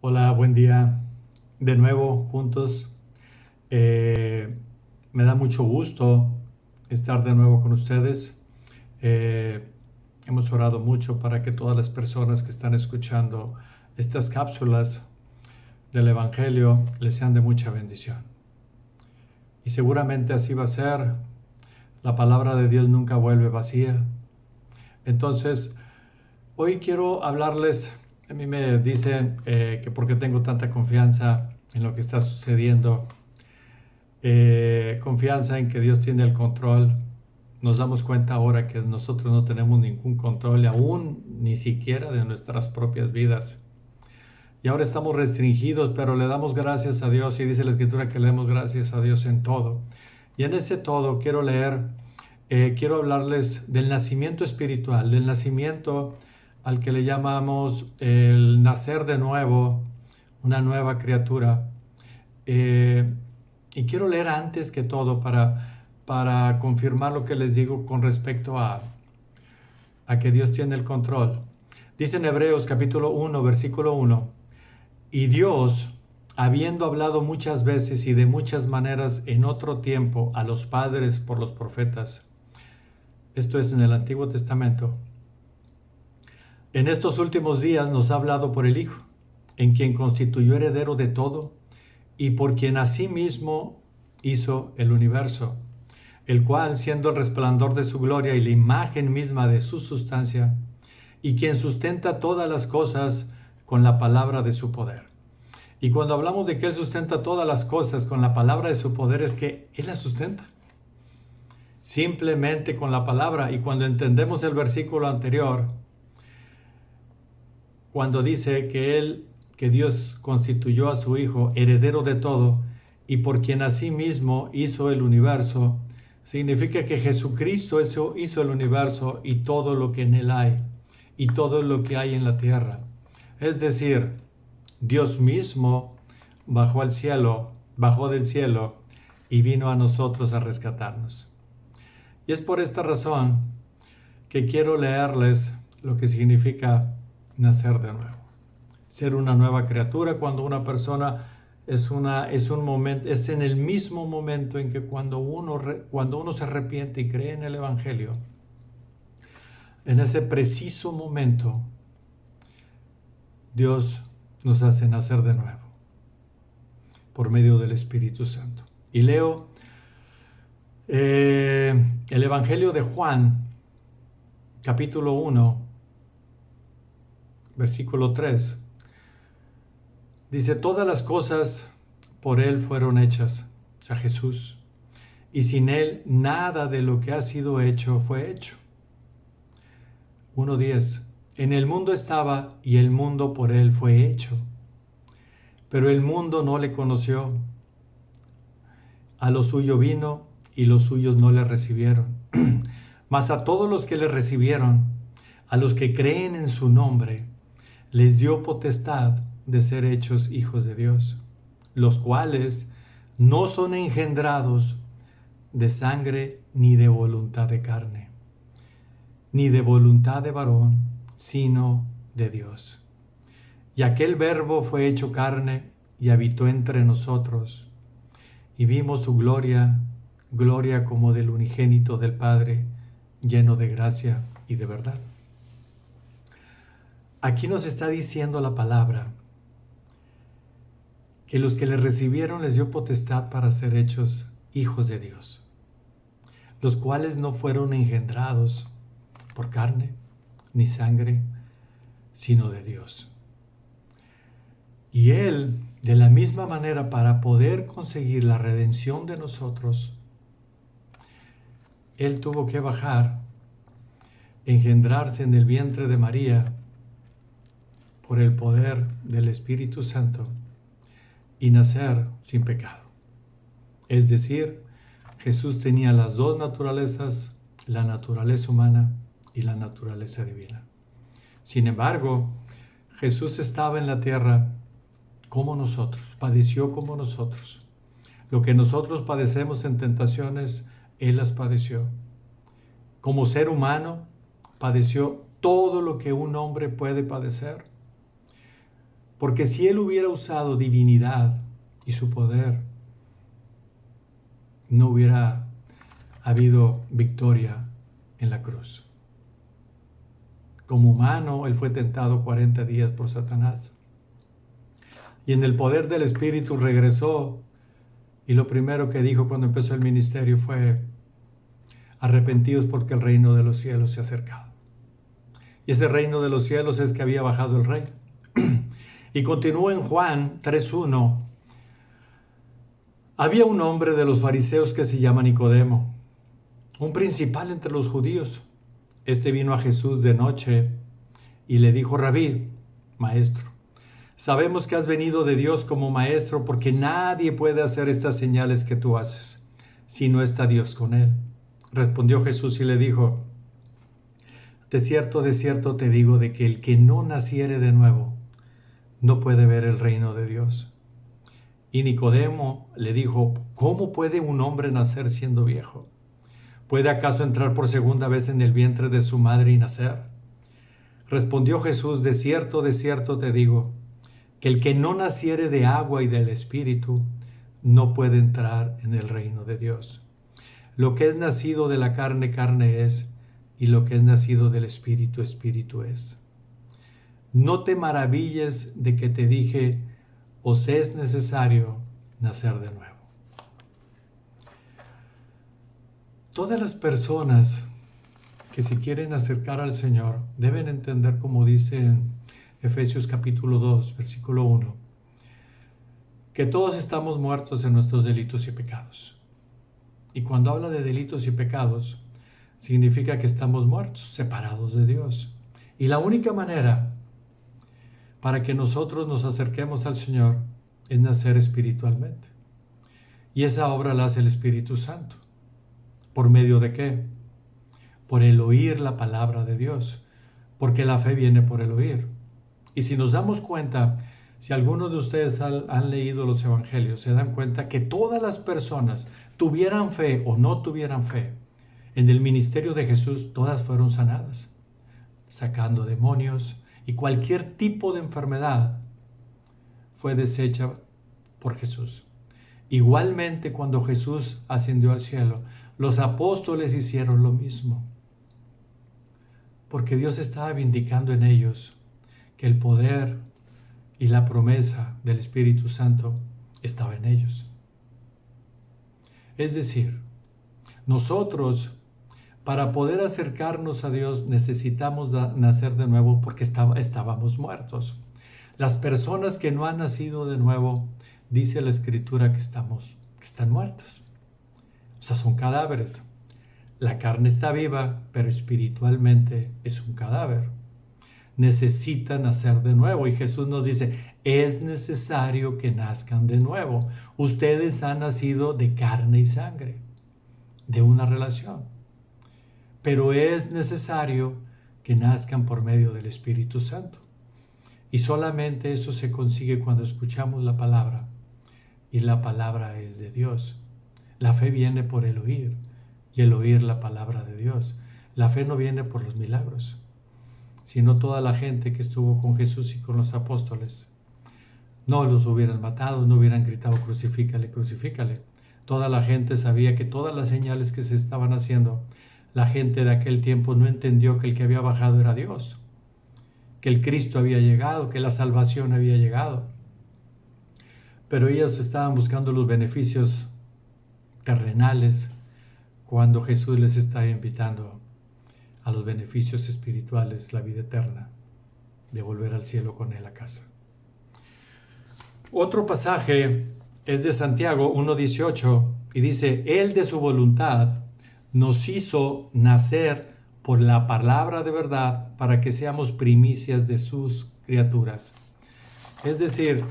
Hola, buen día. De nuevo juntos. Eh, Me da mucho gusto estar de nuevo con ustedes. Eh, Hemos orado mucho para que todas las personas que están escuchando estas cápsulas del Evangelio les sean de mucha bendición. Y seguramente así va a ser. La palabra de Dios nunca vuelve vacía. Entonces, hoy quiero hablarles. A mí me dicen que porque tengo tanta confianza en lo que está sucediendo, confianza en que Dios tiene el control. Nos damos cuenta ahora que nosotros no tenemos ningún control, aún ni siquiera de nuestras propias vidas. Y ahora estamos restringidos, pero le damos gracias a Dios, y dice la Escritura que le damos gracias a Dios en todo. Y en ese todo quiero hablarles del nacimiento espiritual, del nacimiento al que le llamamos el nacer de nuevo, una nueva criatura. Y quiero leer antes que todo para confirmar lo que les digo con respecto a que Dios tiene el control. Dice en Hebreos capítulo 1, versículo 1, y Dios, habiendo hablado muchas veces y de muchas maneras en otro tiempo a los padres por los profetas, esto es en el Antiguo Testamento, en estos últimos días nos ha hablado por el Hijo, en quien constituyó heredero de todo y por quien asimismo hizo el universo, el cual, siendo el resplandor de su gloria y la imagen misma de su sustancia, y quien sustenta todas las cosas con la palabra de su poder. Y cuando hablamos de que Él sustenta todas las cosas con la palabra de su poder, es que Él las sustenta. Simplemente con la palabra. Y cuando entendemos el versículo anterior, cuando dice que Dios constituyó a su Hijo heredero de todo y por quien asimismo hizo el universo, significa que Jesucristo hizo el universo y todo lo que en él hay y todo lo que hay en la tierra. Es decir, Dios mismo bajó del cielo y vino a nosotros a rescatarnos. Y es por esta razón que quiero leerles lo que significa nacer de nuevo. Ser una nueva criatura cuando una persona es en el mismo momento en que cuando uno se arrepiente y cree en el Evangelio, en ese preciso momento Dios nos hace nacer de nuevo por medio del Espíritu Santo. Y leo el Evangelio de Juan, capítulo 1, versículo 3. Dice, todas las cosas por Él fueron hechas, o sea, Jesús, y sin Él nada de lo que ha sido hecho fue hecho. 1:10. En el mundo estaba y el mundo por Él fue hecho, pero el mundo no le conoció. A lo suyo vino y los suyos no le recibieron. Mas a todos los que le recibieron, a los que creen en su nombre, les dio potestad de ser hechos hijos de Dios, los cuales no son engendrados de sangre ni de voluntad de carne, ni de voluntad de varón, sino de Dios. Y aquel Verbo fue hecho carne y habitó entre nosotros, y vimos su gloria, gloria como del unigénito del Padre, lleno de gracia y de verdad. Aquí nos está diciendo la palabra que los que le recibieron les dio potestad para ser hechos hijos de Dios, los cuales no fueron engendrados por carne ni sangre, sino de Dios. Y Él, de la misma manera, para poder conseguir la redención de nosotros, Él tuvo que bajar, engendrarse en el vientre de María por el poder del Espíritu Santo y nacer sin pecado. Es decir, Jesús tenía las dos naturalezas, la naturaleza humana y la naturaleza divina. Sin embargo, Jesús estaba en la tierra como nosotros, padeció como nosotros. Lo que nosotros padecemos en tentaciones, Él las padeció. Como ser humano, padeció todo lo que un hombre puede padecer. Porque si él hubiera usado divinidad y su poder, no hubiera habido victoria en la cruz. Como humano, él fue tentado 40 días por Satanás. Y en el poder del Espíritu regresó, y lo primero que dijo cuando empezó el ministerio fue: arrepentidos porque el reino de los cielos se ha acercado. Y ese reino de los cielos es que había bajado el rey. Y continúa en Juan 3:1. Había un hombre de los fariseos que se llama Nicodemo, un principal entre los judíos. Este vino a Jesús de noche y le dijo: Rabí, maestro, sabemos que has venido de Dios como maestro, porque nadie puede hacer estas señales que tú haces si no está Dios con él. Respondió Jesús y le dijo: de cierto te digo de que el que no naciere de nuevo no puede ver el reino de Dios. Y Nicodemo le dijo: ¿cómo puede un hombre nacer siendo viejo? ¿Puede acaso entrar por segunda vez en el vientre de su madre y nacer? Respondió Jesús: de cierto te digo, que el que no naciere de agua y del Espíritu no puede entrar en el reino de Dios. Lo que es nacido de la carne, carne es, y lo que es nacido del Espíritu, Espíritu es. No te maravilles de que te dije: os es necesario nacer de nuevo. Todas las personas que se quieren acercar al Señor deben entender, como dice en Efesios capítulo 2, versículo 1, que todos estamos muertos en nuestros delitos y pecados. Y cuando habla de delitos y pecados, significa que estamos muertos, separados de Dios. Y la única manera para que nosotros nos acerquemos al Señor es nacer espiritualmente. Y esa obra la hace el Espíritu Santo. ¿Por medio de qué? Por el oír la palabra de Dios, porque la fe viene por el oír. Y si nos damos cuenta, si algunos de ustedes han leído los evangelios, se dan cuenta que todas las personas, tuvieran fe o no tuvieran fe, en el ministerio de Jesús, todas fueron sanadas, sacando demonios, y cualquier tipo de enfermedad fue deshecha por Jesús. Igualmente, cuando Jesús ascendió al cielo, los apóstoles hicieron lo mismo, porque Dios estaba vindicando en ellos que el poder y la promesa del Espíritu Santo estaba en ellos. Es decir, nosotros, para poder acercarnos a Dios, necesitamos nacer de nuevo, porque estábamos muertos. Las personas que no han nacido de nuevo, dice la Escritura que están muertas. O sea, son cadáveres. La carne está viva, pero espiritualmente es un cadáver. Necesitan nacer de nuevo. Y Jesús nos dice: es necesario que nazcan de nuevo. Ustedes han nacido de carne y sangre, de una relación. Pero es necesario que nazcan por medio del Espíritu Santo. Y solamente eso se consigue cuando escuchamos la palabra. Y la palabra es de Dios. La fe viene por el oír, y el oír la palabra de Dios. La fe no viene por los milagros, sino toda la gente que estuvo con Jesús y con los apóstoles no los hubieran matado, no hubieran gritado: crucifícale, crucifícale. Toda la gente sabía que todas las señales que se estaban haciendo, la gente de aquel tiempo no entendió que el que había bajado era Dios, que el Cristo había llegado, que la salvación había llegado. Pero ellos estaban buscando los beneficios terrenales, cuando Jesús les está invitando a los beneficios espirituales, la vida eterna, de volver al cielo con Él a casa. Otro pasaje es de Santiago 1:18 y dice: Él de su voluntad nos hizo nacer por la palabra de verdad, para que seamos primicias de sus criaturas. Es decir,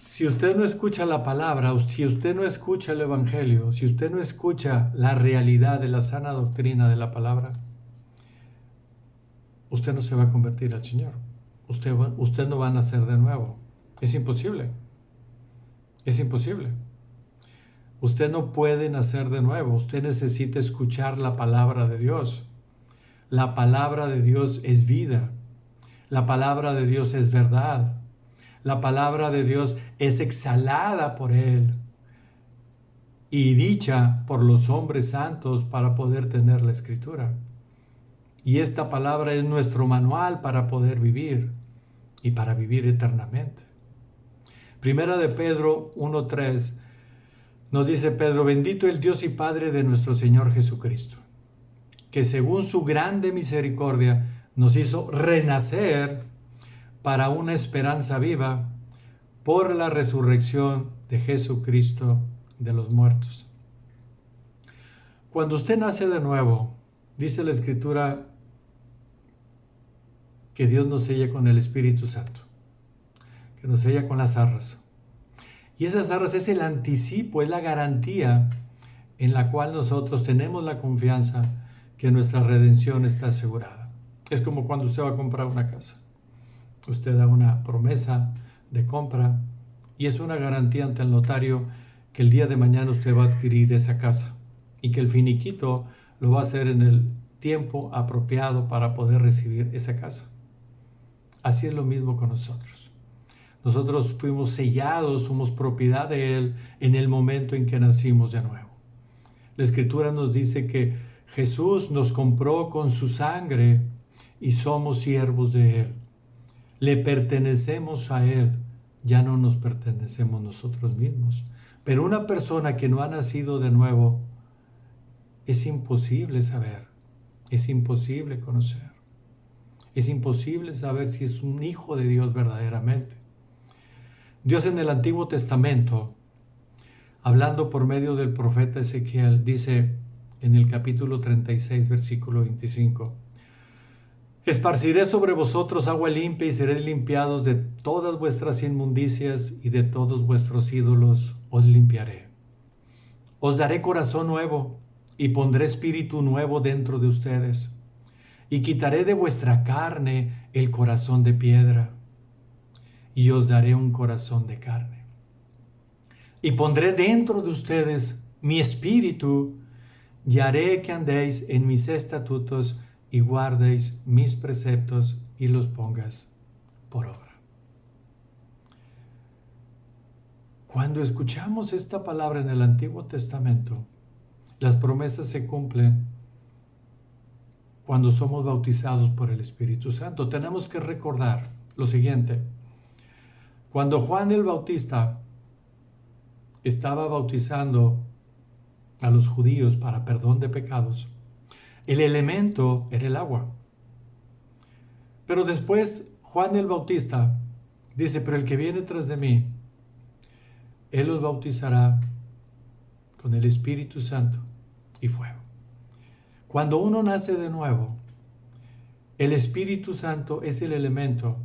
si usted no escucha la palabra, si usted no escucha el Evangelio, si usted no escucha la realidad de la sana doctrina de la palabra, usted no se va a convertir al Señor. Usted no va a nacer de nuevo. Es imposible. Es imposible. Usted no puede nacer de nuevo. Usted necesita escuchar la palabra de Dios. La palabra de Dios es vida. La palabra de Dios es verdad. La palabra de Dios es exhalada por Él y dicha por los hombres santos para poder tener la escritura. Y esta palabra es nuestro manual para poder vivir y para vivir eternamente. Primera de Pedro 1:3 nos dice Pedro: bendito el Dios y Padre de nuestro Señor Jesucristo, que según su grande misericordia nos hizo renacer para una esperanza viva por la resurrección de Jesucristo de los muertos. Cuando usted nace de nuevo, dice la Escritura que Dios nos sella con el Espíritu Santo, que nos sella con las arras. Y esas arras es el anticipo, es la garantía en la cual nosotros tenemos la confianza que nuestra redención está asegurada. Es como cuando usted va a comprar una casa. Usted da una promesa de compra y es una garantía ante el notario que el día de mañana usted va a adquirir esa casa y que el finiquito lo va a hacer en el tiempo apropiado para poder recibir esa casa. Así es lo mismo con nosotros. Nosotros fuimos sellados, somos propiedad de Él en el momento en que nacimos de nuevo. La Escritura nos dice que Jesús nos compró con su sangre y somos siervos de Él. Le pertenecemos a Él, ya no nos pertenecemos nosotros mismos. Pero una persona que no ha nacido de nuevo, es imposible saber, es imposible conocer, es imposible saber si es un hijo de Dios verdaderamente. Dios en el Antiguo Testamento, hablando por medio del profeta Ezequiel, dice en el capítulo 36, versículo 25, esparciré sobre vosotros agua limpia y seréis limpiados de todas vuestras inmundicias y de todos vuestros ídolos os limpiaré. Os daré corazón nuevo y pondré espíritu nuevo dentro de ustedes y quitaré de vuestra carne el corazón de piedra y os daré un corazón de carne. Y pondré dentro de ustedes mi espíritu y haré que andéis en mis estatutos y guardéis mis preceptos y los pongas por obra. Cuando escuchamos esta palabra en el Antiguo Testamento, las promesas se cumplen cuando somos bautizados por el Espíritu Santo. Tenemos que recordar lo siguiente. Cuando Juan el Bautista estaba bautizando a los judíos para perdón de pecados, el elemento era el agua. Pero después Juan el Bautista dice, pero el que viene tras de mí, él los bautizará con el Espíritu Santo y fuego. Cuando uno nace de nuevo, el Espíritu Santo es el elemento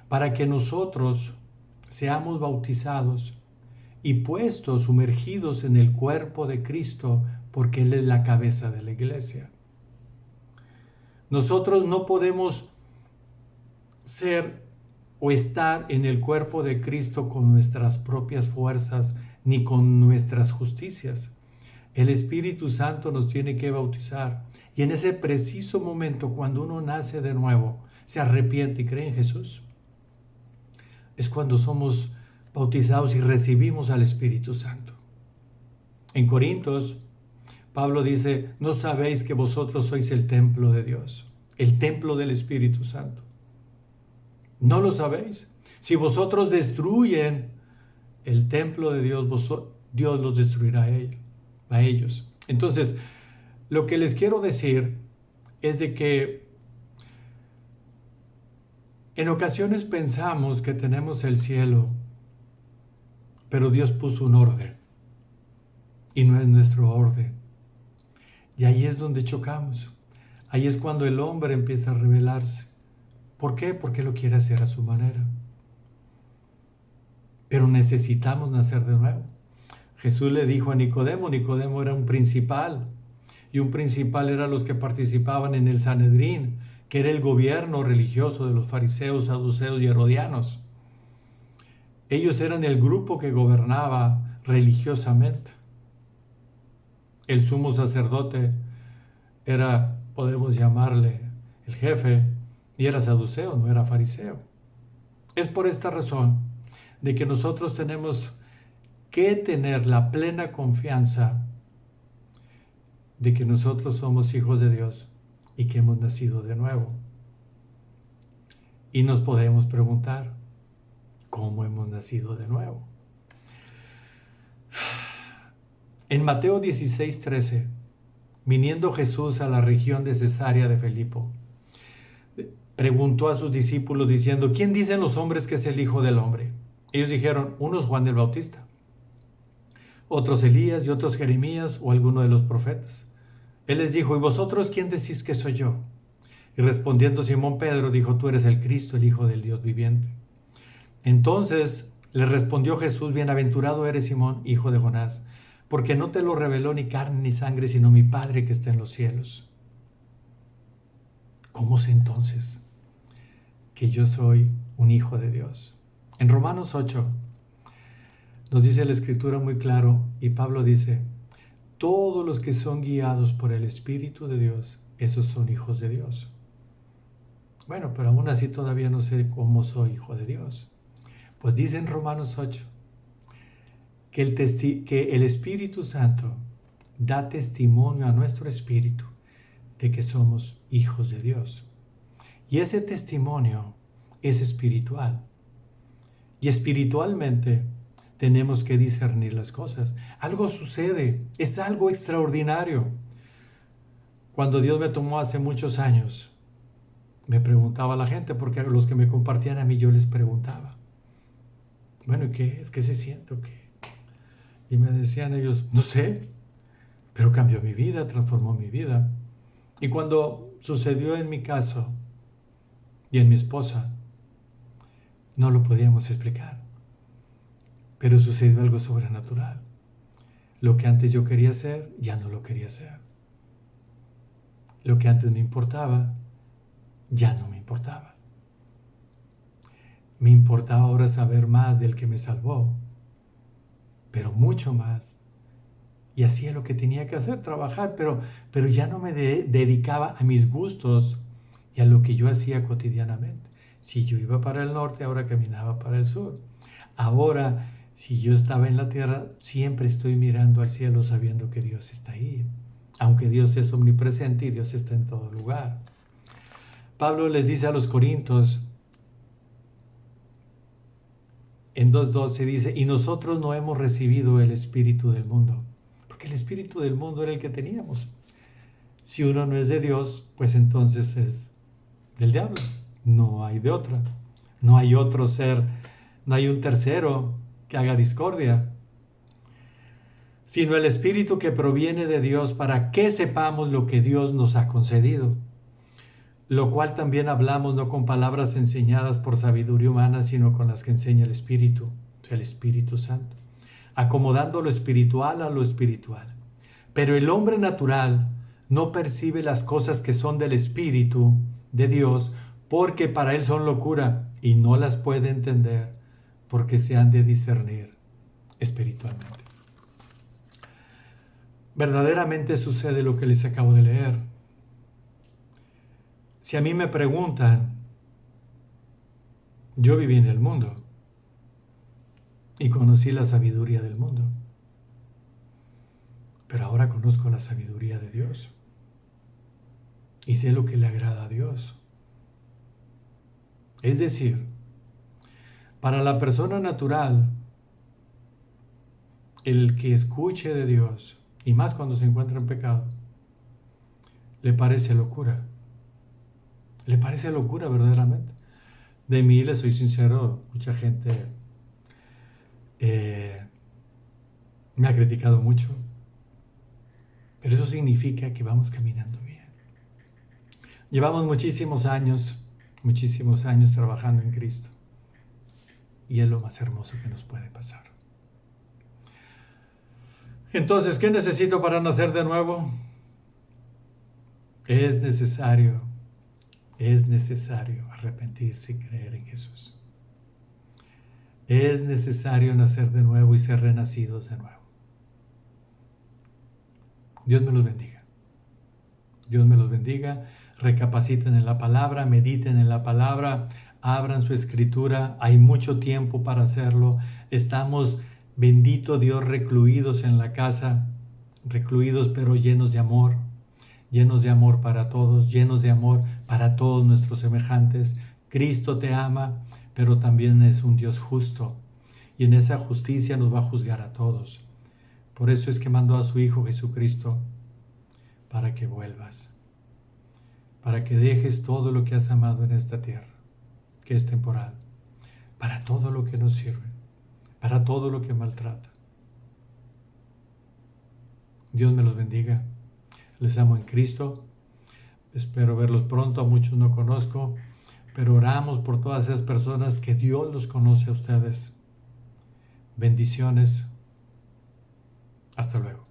para que nosotros seamos bautizados y puestos, sumergidos en el cuerpo de Cristo, porque Él es la cabeza de la iglesia. Nosotros no podemos ser o estar en el cuerpo de Cristo con nuestras propias fuerzas ni con nuestras justicias. El Espíritu Santo nos tiene que bautizar. Y en ese preciso momento, cuando uno nace de nuevo, se arrepiente y cree en Jesús, es cuando somos bautizados y recibimos al Espíritu Santo. En Corintios, Pablo dice, ¿no sabéis que vosotros sois el templo de Dios, el templo del Espíritu Santo? ¿No lo sabéis? Si vosotros destruyen el templo de Dios, Dios los destruirá a ellos. Entonces, lo que les quiero decir es de que en ocasiones pensamos que tenemos el cielo, pero Dios puso un orden y no es nuestro orden. Y ahí es donde chocamos. Ahí es cuando el hombre empieza a rebelarse. ¿Por qué? Porque lo quiere hacer a su manera. Pero necesitamos nacer de nuevo. Jesús le dijo a Nicodemo, Nicodemo era un principal, y un principal era los que participaban en el Sanedrín, que era el gobierno religioso de los fariseos, saduceos y herodianos. Ellos eran el grupo que gobernaba religiosamente. El sumo sacerdote era, podemos llamarle, el jefe, y era saduceo, no era fariseo. Es por esta razón de que nosotros tenemos que tener la plena confianza de que nosotros somos hijos de Dios y que hemos nacido de nuevo. Y nos podemos preguntar, ¿cómo hemos nacido de nuevo? En Mateo 16:13, viniendo Jesús a la región de Cesarea de Filipo, preguntó a sus discípulos diciendo, ¿quién dicen los hombres que es el Hijo del Hombre? Ellos dijeron, unos Juan el Bautista, otros Elías y otros Jeremías o alguno de los profetas. Él les dijo, ¿y vosotros quién decís que soy yo? Y respondiendo Simón Pedro dijo, tú eres el Cristo, el Hijo del Dios viviente. Entonces le respondió Jesús, bienaventurado eres Simón, hijo de Jonás, porque no te lo reveló ni carne ni sangre, sino mi Padre que está en los cielos. ¿Cómo sé entonces que yo soy un hijo de Dios? En Romanos 8 nos dice la Escritura muy claro, y Pablo dice, todos los que son guiados por el Espíritu de Dios, esos son hijos de Dios. Bueno, pero aún así todavía no sé cómo soy hijo de Dios. Pues dice en Romanos 8 que el Espíritu Santo da testimonio a nuestro espíritu de que somos hijos de Dios. Y ese testimonio es espiritual. Y espiritualmente tenemos que discernir las cosas. Algo sucede, es algo extraordinario. Cuando Dios me tomó hace muchos años, me preguntaba la gente, porque a los que me compartían a mí yo les preguntaba, bueno, ¿y qué es? ¿Qué se siente? ¿O qué? Y me decían ellos, no sé, pero cambió mi vida, transformó mi vida. Y cuando sucedió en mi caso y en mi esposa, no lo podíamos explicar, pero sucedió algo sobrenatural. Lo que antes yo quería hacer, ya no lo quería hacer. Lo que antes me importaba, ya no me importaba. Me importaba ahora saber más del que me salvó, pero mucho más. Y hacía lo que tenía que hacer, trabajar, pero ya no me dedicaba a mis gustos y a lo que yo hacía cotidianamente. Si yo iba para el norte, ahora caminaba para el sur. Ahora, si yo estaba en la tierra, siempre estoy mirando al cielo sabiendo que Dios está ahí. Aunque Dios es omnipresente y Dios está en todo lugar. Pablo les dice a los Corintios, en 2:12 dice, y nosotros no hemos recibido el espíritu del mundo, porque el espíritu del mundo era el que teníamos. Si uno no es de Dios, pues entonces es del diablo. No hay de otra. No hay otro ser, no hay un tercero que haga discordia, sino el espíritu que proviene de Dios para que sepamos lo que Dios nos ha concedido. Lo cual también hablamos no con palabras enseñadas por sabiduría humana, sino con las que enseña el Espíritu, o sea, el Espíritu Santo, acomodando lo espiritual a lo espiritual. Pero el hombre natural no percibe las cosas que son del Espíritu de Dios, porque para él son locura y no las puede entender, porque se han de discernir espiritualmente. Verdaderamente sucede lo que les acabo de leer. Si a mí me preguntan, yo viví en el mundo y conocí la sabiduría del mundo, pero ahora conozco la sabiduría de Dios y sé lo que le agrada a Dios. Es decir, para la persona natural, el que escuche de Dios, y más cuando se encuentra en pecado, le parece locura. Le parece locura verdaderamente. De mí, les soy sincero, mucha gente me ha criticado mucho, pero eso significa que vamos caminando bien. Llevamos muchísimos años trabajando en Cristo, y es lo más hermoso que nos puede pasar. Entonces, ¿qué necesito para nacer de nuevo? Es necesario arrepentirse y creer en Jesús. Es necesario nacer de nuevo y ser renacidos de nuevo. Dios me los bendiga. Dios me los bendiga. Recapaciten en la palabra, mediten en la palabra, abran su escritura, hay mucho tiempo para hacerlo. Estamos, bendito Dios, recluidos en la casa, recluidos pero llenos de amor para todos, llenos de amor para todos nuestros semejantes. Cristo te ama, pero también es un Dios justo, y en esa justicia nos va a juzgar a todos. Por eso es que mandó a su Hijo Jesucristo, para que vuelvas, para que dejes todo lo que has amado en esta tierra, que es temporal, para todo lo que no sirve, para todo lo que maltrata. Dios me los bendiga. Les amo en Cristo. Espero verlos pronto. A muchos no conozco, pero oramos por todas esas personas que Dios los conoce a ustedes. Bendiciones. Hasta luego.